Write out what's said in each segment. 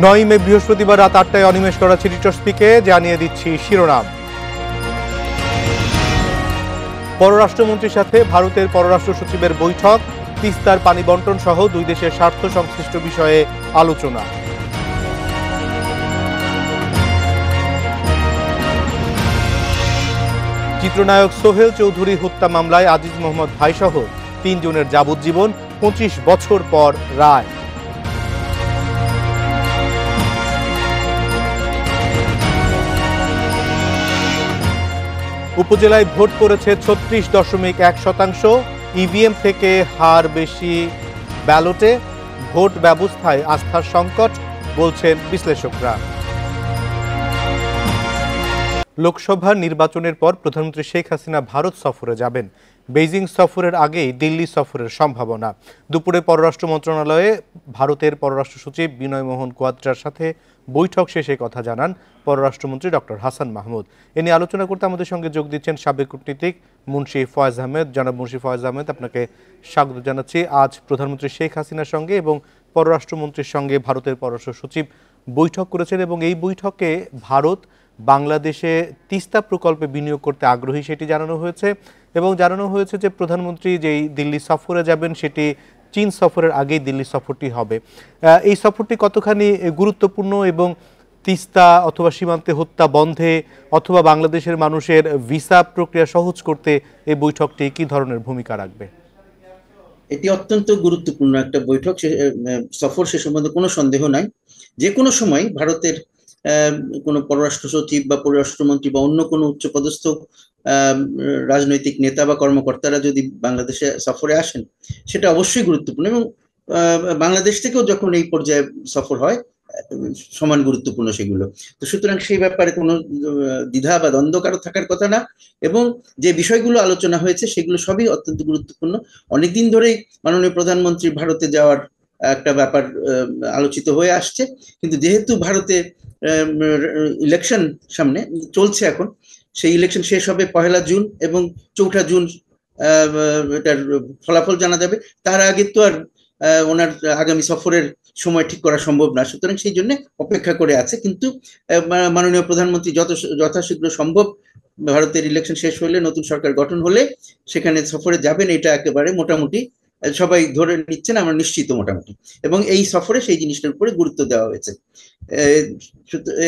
9 মে বৃহস্পতিবার রাত 8টায় অনিমেষ করাচি এডিটর স্পিকে জানিয়ে দিচ্ছি শিরোনাম। পররাষ্ট্রমন্ত্রীর সাথে ভারতের পররাষ্ট্র সচিবের বৈঠক, তিস্তার পানি বন্টন সহ দুই দেশের স্বার্থ সংশ্লিষ্ট বিষয়ে আলোচনা। চিত্রনায়ক সোহেল চৌধুরী হত্যা মামলায় আজিজ মোহাম্মদ ভাইসহ 3 জনের যাবজ্জীবন, 25 বছর পর রায়। উপজেলায় ভোট পড়েছে 36.1%। ইভিএম থেকে হার বেশি ব্যালটে, ভোট ব্যবস্থায় আস্থার সংকট বলছেন বিশ্লেষকরা। লোকসভা নির্বাচনের পর প্রধানমন্ত্রী শেখ হাসিনা ভারত সফরে যাবেন। বেইজিং সফরের আগেই দিল্লি সফরের সম্ভাবনা। দুপুরে পররাষ্ট্র মন্ত্রণালয়ে ভারতের পররাষ্ট্র সচিব বিনয় মোহন কোয়াদ্রার সাথে বৈঠক শেষে কথা জানান পররাষ্ট্রমন্ত্রী ডক্টর হাসান মাহমুদ। এ নিয়ে আলোচনা করতে আমাদের সঙ্গে যোগ দিচ্ছেন সাবেক কূটনীতিক মুন্সি ফয়েজ আহমেদ। জনাব মুন্সি ফয়েজ আহমেদ, আপনাকে স্বাগত জানাচ্ছি। আজ প্রধানমন্ত্রী শেখ হাসিনার সঙ্গে এবং পররাষ্ট্রমন্ত্রীর সঙ্গে ভারতের পররাষ্ট্র সচিব বৈঠক করেছেন এবং এই বৈঠকে ভারত বাংলাদেশে তিস্তা প্রকল্পে বিনিয়োগ করতে আগ্রহী সেটি জানানো হয়েছে এবং জানানো হয়েছে যে প্রধানমন্ত্রী যেই দিল্লি সফরে যাবেন সেটি চীন সফরের আগেই দিল্লি সফরটি হবে। এই সফরটি কতখানি গুরুত্বপূর্ণ এবং তিস্তা অথবা সীমান্তে হত্যা বন্ধে অথবা বাংলাদেশের মানুষের ভিসা প্রক্রিয়া সহজ করতে এই বৈঠকটি কী ধরনের ভূমিকা রাখবে? এটি অত্যন্ত গুরুত্বপূর্ণ একটা বৈঠক, সফর, সে সম্বন্ধে কোনো সন্দেহ নাই। যে কোনো সময় ভারতের কোনো পররাষ্ট্র সচিব বা পররাষ্ট্রমন্ত্রী বা অন্য কোনো উচ্চপদস্থ রাজনৈতিক নেতা বা কর্মকর্তারা যদি বাংলাদেশে সফরে আসেন, সেটা অবশ্যই গুরুত্বপূর্ণ এবং বাংলাদেশ থেকেও যখন এই পর্যায়ে সফর হয় সমান গুরুত্বপূর্ণ সেগুলো। তো সুতরাং সেই ব্যাপারে কোনো দ্বিধা বা দ্বন্দ্ব কারো থাকার কথা না এবং যে বিষয়গুলো আলোচনা হয়েছে সেগুলো সবই অত্যন্ত গুরুত্বপূর্ণ। অনেকদিন ধরেই মাননীয় প্রধানমন্ত্রী ভারতে যাওয়ার একটা ব্যাপার আলোচিত হয়ে আসছে, কিন্তু যেহেতু ভারতে ইলেকশন সামনে চলছে, এখন সেই ইলেকশন শেষ হবে 1 জুন এবং 4 জুন এটার ফলাফল জানা যাবে। তার আগে তো আর ওনার আগামী সফরের সময় ঠিক করা সম্ভব না, সুতরাং সেই জন্য অপেক্ষা করে আছে। কিন্তু মাননীয় প্রধানমন্ত্রী যথাশীঘ্র সম্ভব ভারতের ইলেকশন শেষ হলে, নতুন সরকার গঠন হলে সেখানে সফরে যাবেন, এটা একেবারে মোটামুটি সবাই ধরে নিচ্ছেন, আমরা নিশ্চিত মোটামুটি। এবং এই সফরে সেই জিনিসটার উপরে গুরুত্ব দেওয়া হয়েছে,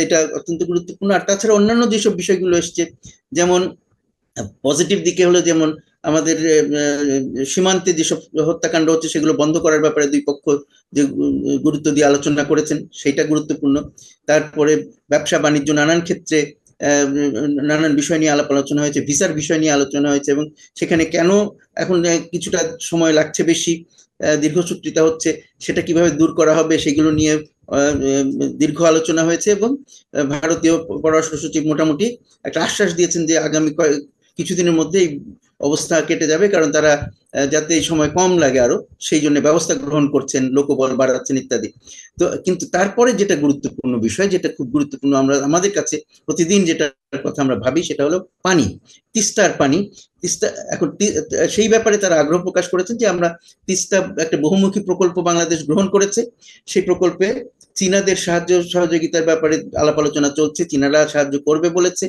এটা অত্যন্ত গুরুত্বপূর্ণ। আর তাছাড়া অন্যান্য যেসব বিষয়গুলো এসছে, যেমন পজিটিভ দিকে হলো, যেমন আমাদের সীমান্তে যেসব হত্যাকাণ্ড হচ্ছে সেগুলো বন্ধ করার ব্যাপারে দুই পক্ষ যে গুরুত্ব দিয়ে আলোচনা করেছেন সেটা গুরুত্বপূর্ণ। তারপরে ব্যবসা বাণিজ্য নানান ক্ষেত্রে নানান বিষয় নিয়ে আলাপ আলোচনা হয়েছে, ভিসার বিষয় নিয়ে আলোচনা হয়েছে এবং সেখানে কেন এখন কিছুটা সময় লাগছে, বেশি দীর্ঘসূত্রিতা হচ্ছে, সেটা কিভাবে দূর করা হবে সেগুলো নিয়ে দীর্ঘ আলোচনা হয়েছে। এবং ভারতীয় পররাষ্ট্র সচিব মোটামুটি একটা আশ্বাস দিয়েছেন যে আগামী কিছুদিনের মধ্যেই অবস্থা কেটে যাবে, কারণ তারা যাতে এই সময় কম লাগে আরো সেই জন্য ব্যবস্থা গ্রহণ করছেন, লোকবল বাড়াচ্ছেন ইত্যাদি। তো কিন্তু তারপরে যেটা গুরুত্বপূর্ণ বিষয়, যেটা খুব গুরুত্বপূর্ণ, আমরা আমাদের কাছে প্রতিদিন যেটা কথা আমরা ভাবি, সেটা হলো পানি, তিস্তার পানি। তিস্তা এখন সেই ব্যাপারে তারা আগ্রহ প্রকাশ করেছেন যে আমরা তিস্তা একটা বহুমুখী প্রকল্প বাংলাদেশ গ্রহণ করেছে, সেই প্রকল্পে চীনাদের সহযোগিতার ব্যাপারে আলাপ আলোচনা চলছে, চীনারা সাহায্য করবে বলেছে।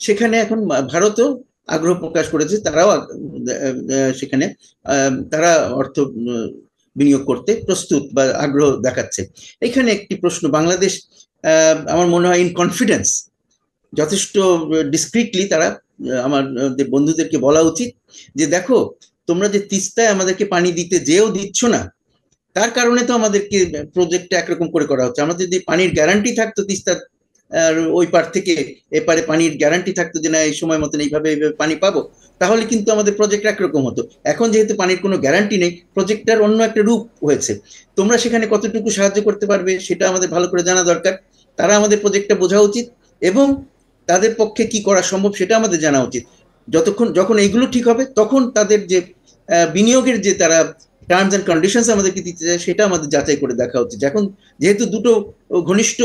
সেখানে এখন ভারতও আগ্রহ প্রকাশ করেছে, তারাও সেখানে তারা অর্থ বিনিয়োগ করতে প্রস্তুত বা আগ্রহ দেখাচ্ছে। এখানে একটি প্রশ্ন, বাংলাদেশ আমার মনে হয় ইন কনফিডেন্স, যথেষ্ট ডিসক্রিটলি তারা আমাদের বন্ধুদেরকে বলা উচিত যে দেখো, তোমরা যে তিস্তায় আমাদেরকে পানি দিতে যেও দিচ্ছ না, তার কারণে তো আমাদেরকে প্রজেক্টটা একরকম করে করা হচ্ছে। আমাদের যদি পানির গ্যারান্টি থাকতো, তিস্তার ওই পার থেকে এপারে পানির গ্যারান্টি থাকতো যে না এই সময় মতন এইভাবে পানি পাবো, তাহলে কিন্তু আমাদের প্রজেক্ট একরকম হতো। এখন যেহেতু পানির কোনো গ্যারান্টি নেই, প্রজেক্টটার অন্য একটা রূপ হয়েছে। তোমরা সেখানে কতটুকু সাহায্য করতে পারবে সেটা আমাদের ভালো করে জানা দরকার। তারা আমাদের প্রজেক্টটা বোঝা উচিত এবং তাদের পক্ষে কি করা সম্ভব সেটা আমাদের জানা উচিত। যখন এইগুলো ঠিক হবে, তখন তাদের যে বিনিয়োগের যে তারা টার্মস অ্যান্ড কন্ডিশনস আমাদেরকে দিতে চায় সেটা আমাদের যাচাই করে দেখা উচিত। এখন যেহেতু দুটো ঘনিষ্ঠ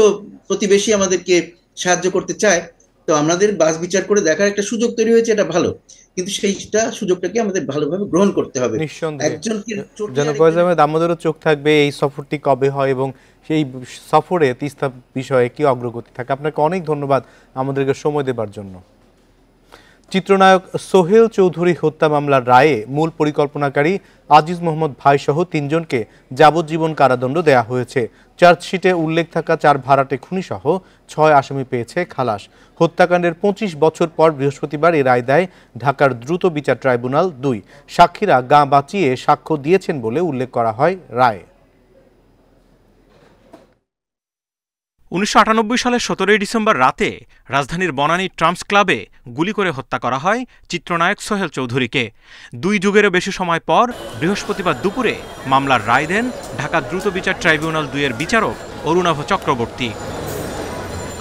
প্রতিবেশী আমাদেরকে সাহায্য করতে চায়, তো আমাদের বাস বিচার করে দেখার একটা সুযোগ তৈরি হয়েছে, এটা ভালো, কিন্তু সেইটা সুযোগটাকে আমাদের ভালোভাবে গ্রহণ করতে হবে। নিঃসন্দেহে একজনকে চটিয়ে জনাব ফয়েজ আরেকজনের আহমেদ, আমাদেরও চোখ থাকবে এই সফরটি কবে হয় এবং সেই সফরে তিস্তা বিষয়ে কি অগ্রগতি থাকে। আপনাকে অনেক ধন্যবাদ আমাদেরকে সময় দেবার জন্য। চিত্রনায়ক সোহেল চৌধুরী হত্যা মামলার রায়ে মূল পরিকল্পনাকারী আজিজ মোহাম্মদ ভাই সহ ৩ জনকে যাবজ্জীবন কারাদণ্ড দেয়া হয়েছে। চার্জশিটে উল্লেখ থাকা 4 ভাড়াটে খুনি সহ 6 আসামি পেয়েছে খালাস। হত্যাকাণ্ডের 25 বছর পর বৃহস্পতিবার এই রায় দেয় ঢাকার দ্রুত বিচার ট্রাইব্যুনাল 2। সাক্ষীরা গা বাঁচিয়ে সাক্ষ্য দিয়েছেন বলে উল্লেখ করা হয় রায়ে। 1998 সালের 17 ডিসেম্বর রাতে রাজধানীর বনানী ট্রাম্পস ক্লাবে গুলি করে হত্যা করা হয় চিত্রনায়ক সোহেল চৌধুরীকে। 2 যুগেরও বেশি সময় পর বৃহস্পতিবার দুপুরে মামলার রায় দেন ঢাকা দ্রুত বিচার ট্রাইব্যুনাল 2-এর বিচারক অরুণাভ চক্রবর্তী।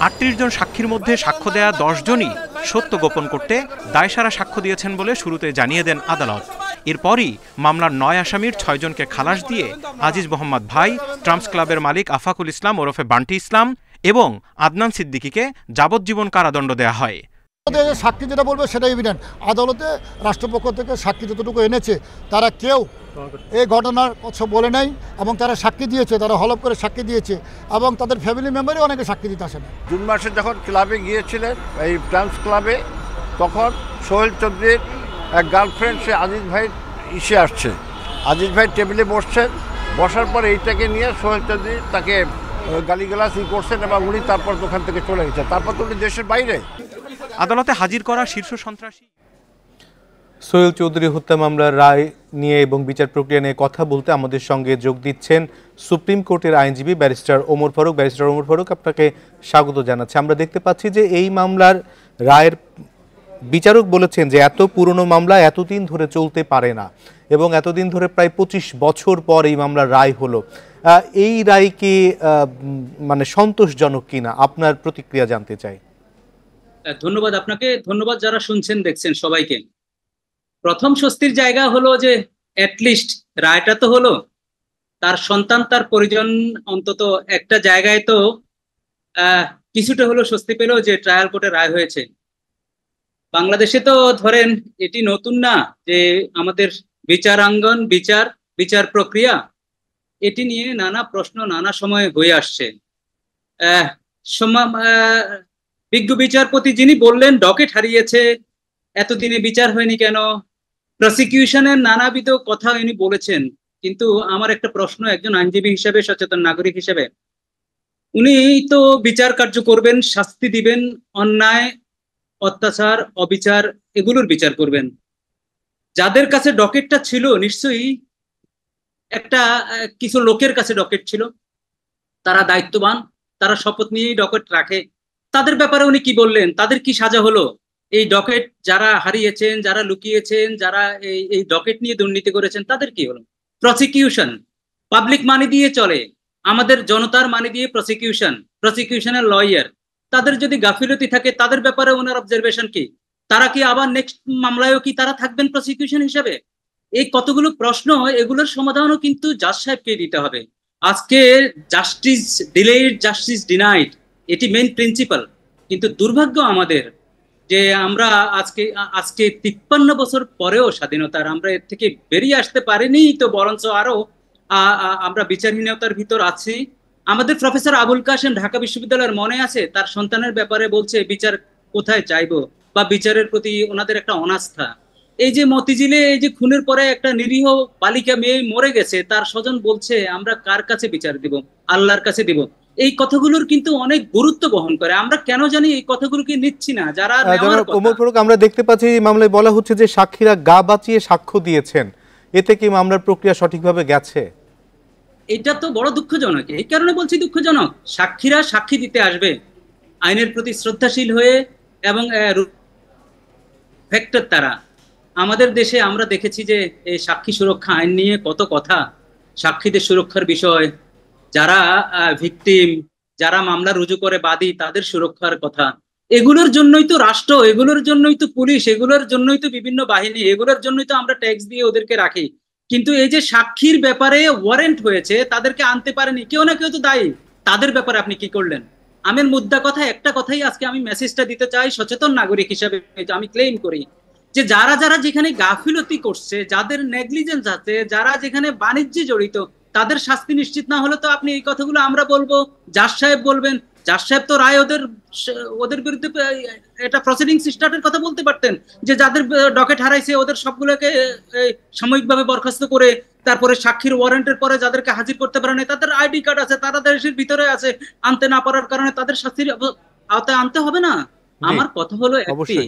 38 জন সাক্ষীর মধ্যে সাক্ষ্য দেয়া 10 জনই সত্য গোপন করতে দায়সারা সাক্ষ্য দিয়েছেন বলে শুরুতে জানিয়ে দেন আদালত। এরপরই মামলার 9 আসামির 6 জনকে খালাস দিয়ে আজিজ মোহাম্মদ ভাই, ট্রাম্পস ক্লাবের মালিক আফাকুল ইসলাম ওরফে বান্টি ইসলাম এবং আদনান সিদ্দিকীকে যাবজ্জীবন কারাদণ্ড দেয়া হয়। সাক্ষী যেটা বলবে সেটা এভিডেন্ট। আদালতে রাষ্ট্রপক্ষ থেকে সাক্ষী যতটুকু এনেছে তারা কেউ এই ঘটনার কথা বলে নাই এবং তারা সাক্ষী দিয়েছে, তারা হলফ করে সাক্ষী দিয়েছে এবং তাদের ফ্যামিলি মেম্বারই অনেকে সাক্ষী দিতে আসে না। জুন মাসে যখন ক্লাবে গিয়েছিলেন এই ট্রান্স ক্লাবে, তখন সোহেল চৌধুরীর এক গার্লফ্রেন্ড সে আজিজ ভাই ইসে আসছে, আজিজ ভাই টেবিলে বসছেন, বসার পর এইটাকে নিয়ে সোহেল চৌধুরী তাকে গালিগালাজ করছেন এবং উনি তারপর দোকান থেকে চলে গেছেন। তারপর তো উনি দেশের বাইরে। আদালতে হাজির করা শীর্ষ সন্ত্রাসী সোহেল চৌধুরী হত্যা মামলার রায় নিয়ে এবং বিচার প্রক্রিয়া নিয়ে কথা বলতে আমাদের সঙ্গে যোগ দিচ্ছেন সুপ্রিম কোর্টের আইনজীবী ব্যারিস্টার ওমর ফারুক। ব্যারিস্টার ওমর ফারুক, আপনাকে স্বাগত জানাচ্ছি। আমরা দেখতে পাচ্ছি যে এই মামলার রায়ের বিচারক বলেছেন যে এত পুরনো মামলা এতদিন ধরে চলতে পারে না এবং এতদিন ধরে প্রায় 25 বছর পর এই মামলার রায় হলো। এই রায় কি মানে সন্তোষজনক কিনা, আপনার প্রতিক্রিয়া জানতে চাই। ধন্যবাদ আপনাকে, ধন্যবাদ যারা শুনছেন দেখছেন সবাইকে। প্রথম স্বস্তির জায়গা হলো যে অ্যাটলিস্ট রায়টা তো হলো, তার সন্তান তার পরিজন অন্তত একটা জায়গায় তো কিছুটা হলো স্বস্তি পেল যে ট্রায়াল কোর্টে রায় হয়েছে। বাংলাদেশে তো ধরেন এটি নতুন না যে আমাদের বিচারাঙ্গন, বিচার প্রক্রিয়া, এটি নিয়ে নানা প্রশ্ন নানা সময় হয়ে আসছে। বিজ্ঞ বিচারপতি যিনি বললেন ডকেট হারিয়েছে, এতদিনে বিচার হয়নি কেন, প্রসিকিউশনের নানাবিধ কথা উনি বলেছেন। কিন্তু আমার একটা প্রশ্ন, একজন আইনজীবী হিসেবে, সচেতন নাগরিক হিসেবে, উনি তো বিচার কার্য করবেন, শাস্তি দিবেন, অন্যায়, অত্যাচার, অবিচার এগুলোর বিচার করবেন। যাদের কাছে ডকেটটা ছিল নিশ্চয়ই একটা কিছু লোকের কাছে ডকেট ছিল, তারা দায়িত্ববান, তারা শপথ নিয়েই ডকেট রাখে। তাদের ব্যাপারে উনি কি বললেন, তাদের কি সাজা হলো? এই ডকেট যারা হারিয়েছেন, যারা লুকিয়েছেন, যারা এই ডকেট নিয়ে দুর্নীতি করেছেন, তাদের কি হলো? প্রসিকিউশন পাবলিক মানি দিয়ে চলে, আমাদের জনতার মানি দিয়ে প্রসিকিউশনের লয়ার, তাদের যদি গাফিলতি থাকে তাদের ব্যাপারে ওনার অবজারভেশন কি? তারা কি আবার নেক্সট মামলায়ও কি তারা থাকবেন প্রসিকিউশন হিসেবে? এই কতগুলো প্রশ্ন, এগুলোর সমাধানও কিন্তু জাজ সাহেবকে দিতে হবে। আজকে জাস্টিস ডিলেড, জাস্টিস ডিনাইড, এটি মেইন প্রিন্সিপাল। কিন্তু দুর্ভাগ্য আমাদের যে আমরা আজকে 53 বছর পরেও স্বাধীনতার আমরা এর থেকে বেরিয়ে আসতে পারিনি, তো বরঞ্চ আরো আমরা বিচারহীনতার ভিতর আছি। আমাদের প্রফেসর আবুল কাশেম ঢাকা বিশ্ববিদ্যালয়ের মনে আছে, তার সন্তানের ব্যাপারে বলছে বিচার কোথায় চাইবো, বা বিচারের প্রতি ওনাদের একটা অনাস্থা। এই যে মতিঝিলে এই যে খুনের পরে একটা নিরীহ বালিকা মেয়ে মরে গেছে, তার স্বজন বলছে আমরা কার কাছে বিচার দিব? আল্লাহর কাছে দিব। এই কথাগুলোর কিন্তু অনেক গুরুত্ব বহন করে। আমরা কেন জানি এই কথাগুলোকে নিচ্ছি না যারা নেওয়ার কথা। ওমর ফারুক, আমরা দেখতে পাচ্ছি এই মামলায় বলা হচ্ছে যে সাক্ষীরা গা বাঁচিয়ে সাক্ষ্য দিয়েছেন, এতে কি মামলার প্রক্রিয়া সঠিকভাবে গেছে? এটা তো বড় দুঃখজনক। এই কারণে বলছি দুঃখজনক, সাক্ষীরা সাক্ষী দিতে আসবে আইনের প্রতি শ্রদ্ধাশীল হয়ে এবং ফ্যাক্টর তারা। আমাদের দেশে আমরা দেখেছি যে এই সাক্ষী সুরক্ষা আইন নিয়ে কত কথা, সাক্ষীদের সুরক্ষার বিষয়, যারা ভিকটিম, যারা মামলা রুজু করে বাদী, তাদের সুরক্ষার কথা। এগুলোর জন্যই তো রাষ্ট্র, এগুলোর জন্যই তো পুলিশ, এগুলোর জন্যই তো বিভিন্ন বাহিনী, এগুলোর জন্যই তো আমরা ট্যাক্স দিয়ে ওদেরকে রাখি। কিন্তু এই যে সাক্ষীর ব্যাপারে ওয়ারেন্ট হয়েছে, তাদেরকে আনতে পারেনি, কেউ না কেউ তো দায়ী। তাদের ব্যাপারে আপনি কি করলেন? আমের মুদ্রা কথা একটা কথাই আজকে আমি মেসেজটা দিতে চাই সচেতন নাগরিক হিসাবে, আমি ক্লেম করি যে যারা যারা যেখানে গাফিলতি করছে, যাদের নেগলিজেন্স আছে, যারা যেখানে বাণিজ্যে জড়িত, তাদের শাস্তি নিশ্চিত না হলে তো আপনি এই কথাগুলো আমরা বলবো, জাজ সাহেব বলবেন, জাজ সাহেব তো রায় ওদের বিরুদ্ধে এটা প্রসিডিংস স্টার্টের কথা বলতে পারতেন, যে যাদের ডকেট হারাইছে ওদের সবগুলোকে সাময়িকভাবে বরখাস্ত করে তারপরে সাক্ষীর ওয়ারেন্টের পরে যাদেরকে হাজির করতে পারে না, তাদের আইডি কার্ড আছে, তারা দেশের ভিতরে আছে, আনতে না পারার কারণে তাদের শাস্তির আওতায় আনতে হবে না। আমার কথা হলো একটি,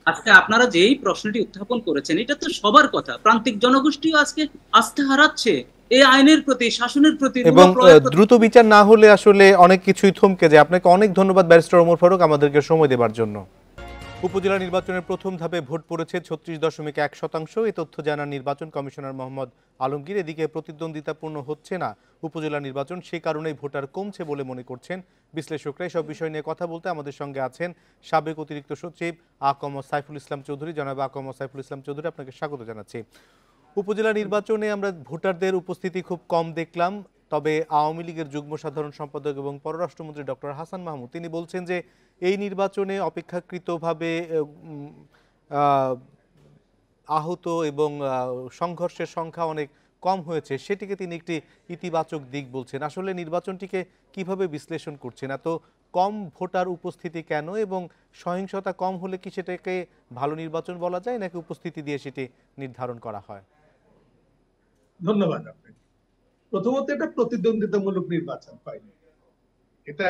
আজকে আপনারা যেই প্রশ্নটি উত্থাপন করেছেন এটা তো সবার কথা, প্রান্তিক জনগোষ্ঠীও আজকে আস্থা হারাচ্ছে এই আইনের প্রতি, শাসনের প্রতি, এবং দ্রুত বিচার না হলে আসলে অনেক কিছুই থমকে যায়। আপনাকে অনেক ধন্যবাদ ব্যারিস্টার ওমর ফারুক আমাদেরকে সময় দেওয়ার জন্য। উপজেলা নির্বাচনের প্রথম ধাপে ভোট পড়েছে 36.1%। এই তথ্য জানান নির্বাচন কমিশনার মোহাম্মদ আলমগীর। এদিকে প্রতিদ্বন্দ্বিতাপূর্ণ হচ্ছে না উপজেলা নির্বাচন, সেই কারণেই ভোটার কমছে বলে মনে করছেন বিশ্লেষকরা। এসব বিষয় নিয়ে কথা বলতে আমাদের সঙ্গে আছেন সাবেক অতিরিক্ত সচিব আকম সাইফুল ইসলাম চৌধুরী। জনাব আকম সাইফুল ইসলাম চৌধুরী, আপনাকে স্বাগত জানাচ্ছি। উপজেলা নির্বাচনে আমরা ভোটারদের উপস্থিতি খুব কম দেখলাম, তবে আওয়ামী লীগের যুগ্ম সাধারণ সম্পাদক এবং পররাষ্ট্রমন্ত্রী ডক্টর হাসান মাহমুদ তিনি বলছেন যে এই নির্বাচনে অপেক্ষাকৃতভাবে আহত এবং সংঘর্ষের সংখ্যা অনেক কম হয়েছে, সেটিকে তিনি একটি ইতিবাচক দিক বলছেন। আসলে নির্বাচনটিকে কিভাবে বিশ্লেষণ করছেন? এত কম ভোটার উপস্থিতি কেন, এবং সহিংসতা কম হলে কি সেটাকে ভালো নির্বাচন বলা যায়, নাকি উপস্থিতি দিয়ে সেটি নির্ধারণ করা হয়? ধন্যবাদ আপনাকে। প্রথমত, এটা প্রতিদ্বন্দ্বিতামূলক নির্বাচন হয়নি। এটা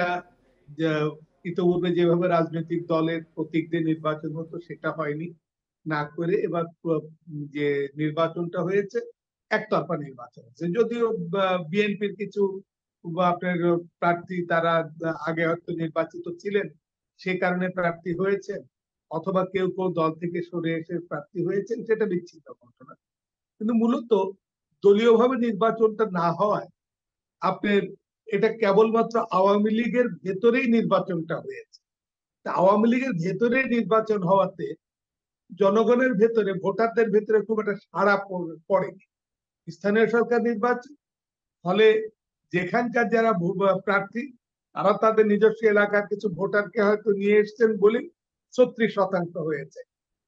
ইতিপূর্বে যেভাবে রাজনৈতিক দলের প্রতীকদের নির্বাচন হতো সেটা হয়নি, না করে এবার যে নির্বাচনটা হয়েছে একতরফা নির্বাচন হয়েছে। যদিও বিএনপির কিছু আপনার প্রার্থী তারা আগে হয়তো নির্বাচিত ছিলেন, সে কারণে প্রার্থী হয়েছেন, অথবা কেউ কেউ দল থেকে সরে এসে প্রার্থী হয়েছেন, সেটা বিচ্ছিন্ন ঘটনা। কিন্তু মূলত দলীয়ভাবে নির্বাচনটা না হওয়ায় আপনার এটা কেবলমাত্র আওয়ামী লীগের ভেতরেই নির্বাচনটা হয়েছে। আওয়ামী লীগের ভেতরে নির্বাচন হওয়াতে জনগণের ভেতরে, ভোটারদের ভেতরে খুব একটা সাড়া পড়েনি। স্থানীয় সরকার নির্বাচন ফলে যেখানকার যারা প্রার্থী তারা তাদের নিজস্ব এলাকার কিছু ভোটারকে হয়তো নিয়ে এসছেন বলে 36% হয়েছে,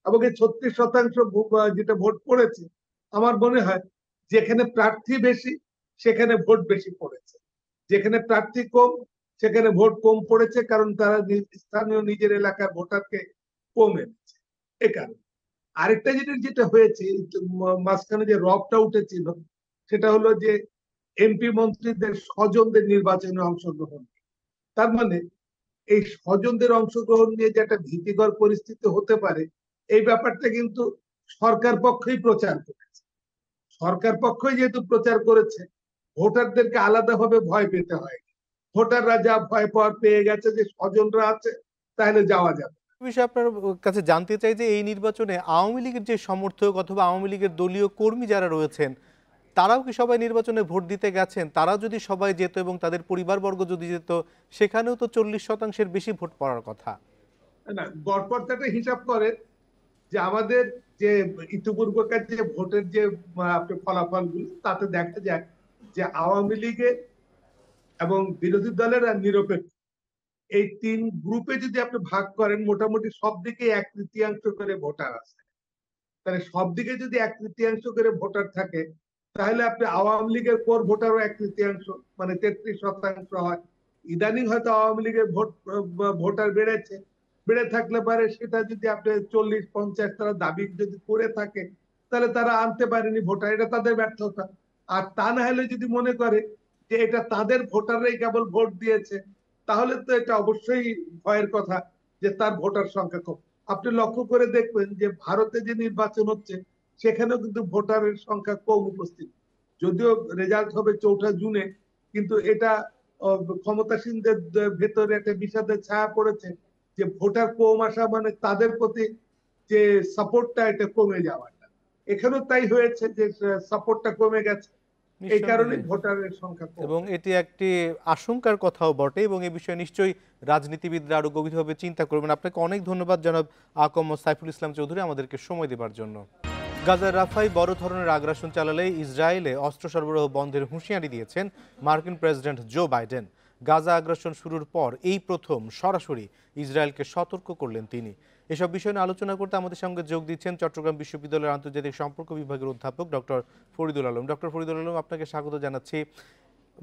এবং এই 36% যেটা ভোট পড়েছে, আমার মনে হয় যেখানে প্রার্থী বেশি সেখানে ভোট বেশি পড়েছে, যেখানে প্রার্থী কম সেখানে ভোট কম পড়েছে, কারণ তারা স্থানীয় নিজের এলাকার ভোটারকে কম এনেছে। এ কারণে আরেকটা জিনিস যেটা হয়েছে, মাঝখানে যে রবটা উঠেছিল সেটা হলো যে এমপি মন্ত্রীদের স্বজনদের নির্বাচনে অংশগ্রহণ। তার মানে এই স্বজনদের অংশগ্রহণ নিয়ে যে একটা ভীতিকর পরিস্থিতি হতে পারে, এই ব্যাপারটা কিন্তু সরকার পক্ষই প্রচার করেছে। সরকার পক্ষই যেহেতু প্রচার করেছে, ভোটারদেরকে আলাদাভাবে ভয় পেতে হয়। ভোটাররা যা ভয় পাওয়ার পেয়ে গেছে যে স্বজনরা আছে, তাহলে যাওয়া যাবে। বিষয়ে আপনার কাছে জানতে চাই যে এই নির্বাচনে আওয়ামী লীগের যে সমর্থক অথবা আওয়ামী লীগের দলীয় কর্মী যারা রয়েছেন, তারাও কি সবাই নির্বাচনে ভোট দিতে গেছেন? তারা যদি সবাই যেত এবং তাদের পরিবারবর্গ যদি যেত, সেখানেও তো 40%-এর বেশি ভোট পড়ার কথা। না, গড়পড়তাটা হিসাব করে যে আমাদের যে ইতিপূর্বকার যে ভোটের যে ফলাফলগুলো, তাতে দেখা যায় যে আওয়ামী লীগের এবং বিরোধী দলের আর নিরপেক্ষ এই তিন গ্রুপে যদি আপনি ভাগ করেন, মোটামুটি সব দিকে 1/3 করে ভোটার আছে। তাহলে সব দিকে যদি 1/3 করে ভোটার থাকে, তাহলে আপনি আওয়ামী লীগের কোর ভোটারও 1/3, মানে 33% হয়। ইদানিং হয়তো আওয়ামী লীগের ভোটার বেড়েছে, বেড়ে থাকলে পারে সেটা যদি আপনি 40-50 তারা দাবি যদি করে থাকে, তাহলে তারা আনতে পারেনি ভোটার, এটা তাদের ব্যর্থতা। আর তা না হলে যদি মনে করে যে এটা তাদের ভোটাররাই কেবল ভোট দিয়েছে, তাহলে তো এটা অবশ্যই ভয়ের কথা যে তার ভোটার সংখ্যা কম। আপনি লক্ষ্য করে দেখবেন যে ভারতে যে নির্বাচন হচ্ছে সেখানেও কিন্তু ভোটারের সংখ্যা কম উপস্থিত, যদিও রেজাল্ট হবে 4 জুনে, কিন্তু এটা ক্ষমতাসীনদের ভেতরে একটা বিষাদের ছায়া পড়েছে যে ভোটার কম আসা মানে তাদের প্রতি যে সাপোর্টটা এটা কমে যাওয়াটা। এখানেও তাই হয়েছে যে সাপোর্টটা কমে গেছে, এই কারণে ভোটারের সংখ্যা কম। এবং এটি একটি আশঙ্কার কথাও বটে, এবং এই বিষয়ে নিশ্চয়ই রাজনীতিবিদরা আরো গভীরভাবে চিন্তা করবেন। আপনাকে অনেক ধন্যবাদ জনাব আকম সাইফুল ইসলাম চৌধুরী আমাদেরকে সময় দেবার জন্য। গাজার রাফায় বড় ধরনের আগ্রাসন চালালে ইসরায়েলে অস্ত্র সরবরাহ বন্ধের হুঁশিয়ারি দিয়েছেন মার্কিন প্রেসিডেন্ট জো বাইডেন। গাজা আগ্রাসন শুরুর পর এই প্রথম সরাসরি ইসরায়েলকে সতর্ক করলেন তিনি। এসব বিষয় নিয়ে আলোচনা করতে আমাদের সঙ্গে যোগ দিচ্ছেন চট্টগ্রাম বিশ্ববিদ্যালয়ের আন্তর্জাতিক সম্পর্ক বিভাগের অধ্যাপক ডক্টর ফরিদুল আলম। ডক্টর ফরিদুল আলম, আপনাকে স্বাগত জানাচ্ছি।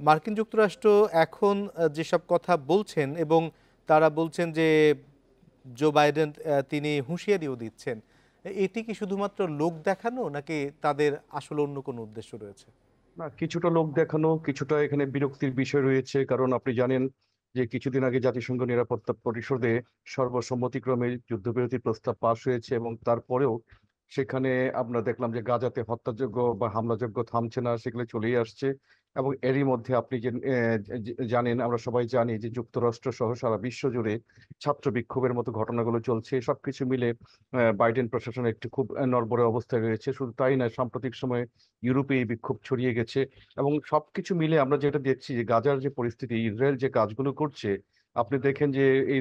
মার্কিন যুক্তরাষ্ট্র এখন যেসব কথা বলছেন এবং তারা বলছেন যে জো বাইডেন তিনি হুঁশিয়ারিও দিচ্ছেন, এটি কি শুধুমাত্র লোক দেখানো নাকি তাদের আসলে অন্য কোনো উদ্দেশ্য রয়েছে? না, কিছুটা লোক দেখানো, কিছুটা এখানে বিরক্তির বিষয় রয়েছে। কারণ আপনি জানেন যে কিছুদিন আগে জাতিসংঘ নিরাপত্তা পরিষদে সর্বসম্মতিক্রমে যুদ্ধবিরতির প্রস্তাব পাশ হয়েছে এবং তারপরেও সেখানে আমরা দেখলাম যে গাজাতে হত্যাযোগ্য বা হামলাযোগ্য থামছে না, সেগুলো চলেই আসছে। এবং এরই মধ্যে আপনি যে জানেন, আমরা সবাই জানি যে যুক্তরাষ্ট্র সহ সারা বিশ্ব জুড়ে ছাত্র বিক্ষোভের মতো ঘটনাগুলো চলছে। সবকিছু মিলে বাইডেন প্রশাসন একটি খুব নড়বড়ে অবস্থায় রয়েছে। শুধু তাই না, সাম্প্রতিক সময়ে ইউরোপে এই বিক্ষোভ ছড়িয়ে গেছে। এবং সবকিছু মিলে আমরা যেটা দেখছি যে গাজার যে পরিস্থিতি, ইসরায়েল যে কাজগুলো করছে, আপনি দেখেন যে এই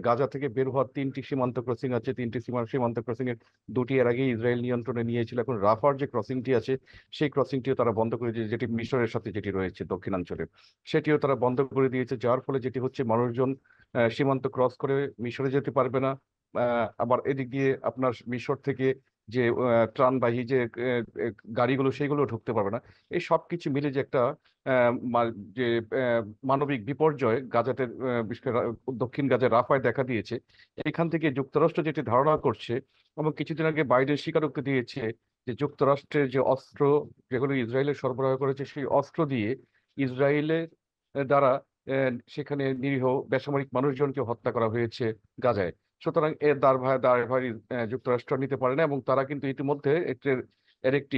গাজা থেকে বের হওয়ার 3টি সীমান্ত ক্রসিং আছে। 3টি সীমান্ত ক্রসিং এর 2টি এর আগে ইসরায়েল নিয়ন্ত্রণে নিয়েছিল। এখন রাফার যে ক্রসিংটি আছে, সেই ক্রসিংটিও তারা বন্ধ করে দিয়েছে, যেটি মিশরের সাথে যেটি রয়েছে দক্ষিণাঞ্চলে, সেটিও তারা বন্ধ করে দিয়েছে। যার ফলে যেটি হচ্ছে, মানুষজন সীমান্ত ক্রস করে মিশরে যেতে পারবে না। আবার এদিক দিয়ে আপনার মিশর থেকে যে ত্রাণবাহী যে গাড়িগুলো, সেগুলো ঢুকতে পারবে না। এই সব কিছু মিলে যে একটা যে মানবিক বিপর্যয় গাজাতে, বিশেষ করে দক্ষিণ গাজার রাফায় দেখা দিয়েছে। এখান থেকে যুক্তরাষ্ট্র যেটি ধারণা করছে, এবং কিছুদিন আগে বাইডেন স্বীকারোক্তি দিয়েছে যে যুক্তরাষ্ট্রের যে অস্ত্র যেগুলো ইসরায়েলের সরবরাহ করেছে, সেই অস্ত্র দিয়ে ইসরায়েলের দ্বারা সেখানে নিরীহ বেসামরিক মানুষজনকে হত্যা করা হয়েছে গাজায়। সুতরাং এর দায়ভার যুক্তরাষ্ট্র নিতে পারে না। এবং তারা কিন্তু ইতিমধ্যে এর একটি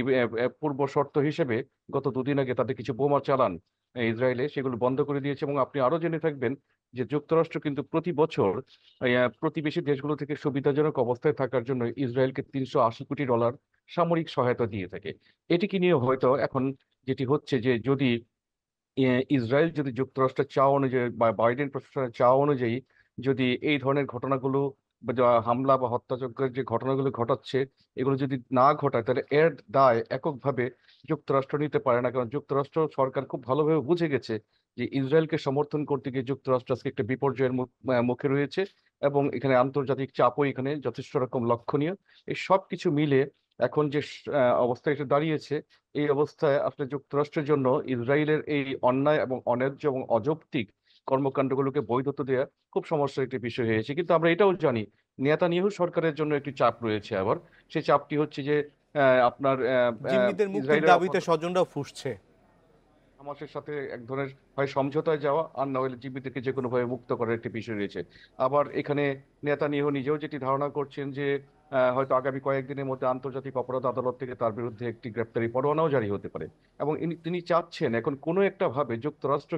পূর্ব শর্ত হিসেবে গত 2 দিন আগে তাদের কিছু বোমা চালান ইসরায়েলে, সেগুলো বন্ধ করে দিয়েছে। এবং আপনি আরো জেনে থাকবেন যে যুক্তরাষ্ট্র কিন্তু প্রতি বছর প্রতিবেশী দেশগুলো থেকে সুবিধাজনক অবস্থায় থাকার জন্য ইসরায়েলকে $380 কোটি সামরিক সহায়তা দিয়ে থাকে। এটিকে নিয়ে হয়তো এখন যেটি হচ্ছে যে যদি ইসরায়েল যদি যুক্তরাষ্ট্রের চাওয়া অনুযায়ী বা বাইডেন প্রশাসনের চাওয়া অনুযায়ী যদি এই ধরনের ঘটনাগুলো বা হামলা বা হত্যাযজ্ঞের যে ঘটনাগুলো ঘটাচ্ছে, এগুলো যদি না ঘটায়, তাহলে এর দায় এককভাবে যুক্তরাষ্ট্র নিতে পারে না। কারণ যুক্তরাষ্ট্র সরকার খুব ভালোভাবে বুঝে গেছে যে ইসরায়েলকে সমর্থন করতে গিয়ে যুক্তরাষ্ট্র আজকে একটা বিপর্যয়ের মুখে রয়েছে, এবং এখানে আন্তর্জাতিক চাপও এখানে যথেষ্ট রকম লক্ষণীয়। এই সব কিছু মিলে এখন যে অবস্থায় এসে দাঁড়িয়েছে, এই অবস্থায় আসলে যুক্তরাষ্ট্রের জন্য ইসরায়েলের এই অন্যায় এবং অন্যায্য এবং অযৌক্তিক কর্মকাণ্ডগুলোকে বৈধতা দেওয়া খুব সমস্যার একটি বিষয় হয়েছে। কিন্তু আমরা এটাও জানি, নেতানিয়াহু সরকারের জন্য একটি চাপ রয়েছে। আবার সেই চাপটি হচ্ছে যে আপনার জিম্মিদের মুক্তির দাবিতে স্বজনরাও ফুঁসছে। হামাসের সাথে এক ধরনের হয় সমঝোতায় যাওয়া, আর না হলে জীবিতকে যে কোনোভাবে মুক্ত করার একটি বিষয় রয়েছে। আবার এখানে নেতানিয়াহু নিজেও যেটি ধারণা করছেন যে হয়তো আগামী কয়েকদিনের মধ্যে আন্তর্জাতিক অপরাধ আদালত থেকে তার বিরুদ্ধে একটি গ্রেপ্তারি পরোয়ানাও জারি হতে পারে। এবং তিনি চাচ্ছেন এখন কোনো একটা ভাবে যুক্তরাষ্ট্র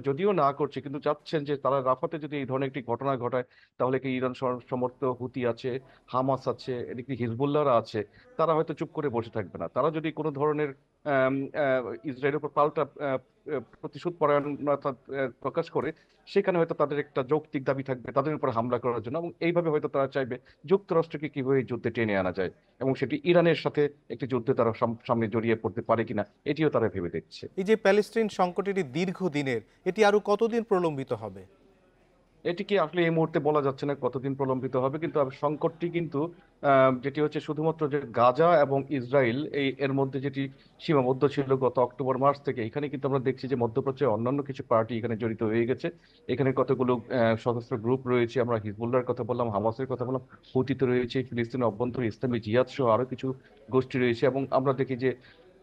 যদিও না করছে, কিন্তু চাচ্ছেন যে তারা রাফাতে যদি এই ধরনের একটি ঘটনা ঘটায়, তাহলে কি ইরান সমর্থিত হুতি আছে, হামাস আছে, এদিকে হিজবুল্লাহরা আছে, তারা হয়তো চুপ করে বসে থাকবে না। তারা যদি কোনো ধরনের ইসরায়েলের উপর পাল্টা প্রতিশোধ পরায়ণতা প্রকাশ করে, সেখানে হয়তো তাদের একটা যৌক্তিক দাবি থাকবে তাদের উপর হামলা করার জন্য। এবং এইভাবে হয়তো তারা চাইবে যুক্তরাষ্ট্রকে কিভাবে এই যুদ্ধে টেনে আনা যায়, এবং সেটি ইরানের সাথে একটি যুদ্ধে তারা সামনে জড়িয়ে পড়তে পারে কিনা, এটিও তারা ভেবে দেখছে। এই যে প্যালেস্টাইন সংকট, এটি দীর্ঘদিনের, এটি আরো কতদিন প্রলম্বিত হবে? এটিকে আসলে এই মুহূর্তে বলা যাচ্ছে না কতদিন প্রলম্বিত হবে, কিন্তু সংকটটি কিন্তু যেটি হচ্ছে শুধুমাত্র যে গাজা এবং ইসরায়েল এর মধ্যে যেটি সীমাবদ্ধ ছিল গত অক্টোবর মাস থেকে, এখানে কিন্তু আমরা দেখছি যে মধ্যপ্রাচ্যের অন্যান্য কিছু পার্টি এখানে জড়িত হয়ে গেছে। এখানে কতগুলো সশস্ত্র গ্রুপ রয়েছে। আমরা হিজবুল্লাহর কথা বললাম, হামাসের কথা বললাম, হুতিতে রয়েছে, ফিলিস্তিনের অভ্যন্তরে ইসলামী জিহাদ সহ আরো কিছু গোষ্ঠী রয়েছে। এবং আমরা দেখি যে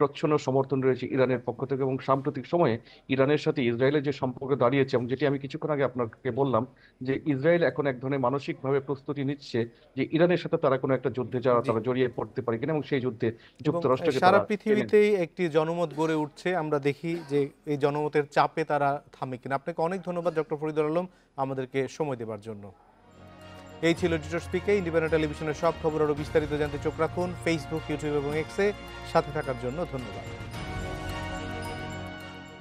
প্রচ্ছন্ন সমর্থন রয়েছে ইরানের পক্ষ থেকে। এবং সাম্প্রতিক সময়ে ইরানের সাথে ইসরায়েলের যে সম্পর্ক দাঁড়িয়েছে, এবং যেটি আমি কিছুক্ষণ আগে আপনাকে বললাম যে ইসরায়েল এখন এক ধরনের মানসিকভাবে প্রস্তুতি নিচ্ছে যে ইরানের সাথে তারা কোনো একটা যুদ্ধে তারা জড়িয়ে পড়তে পারে কিনা, এবং সেই যুদ্ধে যুক্তরাষ্ট্রকে সারা পৃথিবীতেই একটি জনমত গড়ে উঠছে। আমরা দেখি যে এই জনমতের চাপে তারা থামে কিনা। আপনাকে অনেক ধন্যবাদ ডক্টর ফরিদুল আলম আমাদেরকে সময় দেওয়ার জন্য। এই ছিল এডিটর স্পিকে। ইন্ডিপেন্ডেন্ট টেলিভিশনের সব খবর আরও বিস্তারিত জানতে চোখ রাখুন ফেসবুক, ইউটিউব এবং এক্সে। সাথে থাকার জন্য ধন্যবাদ।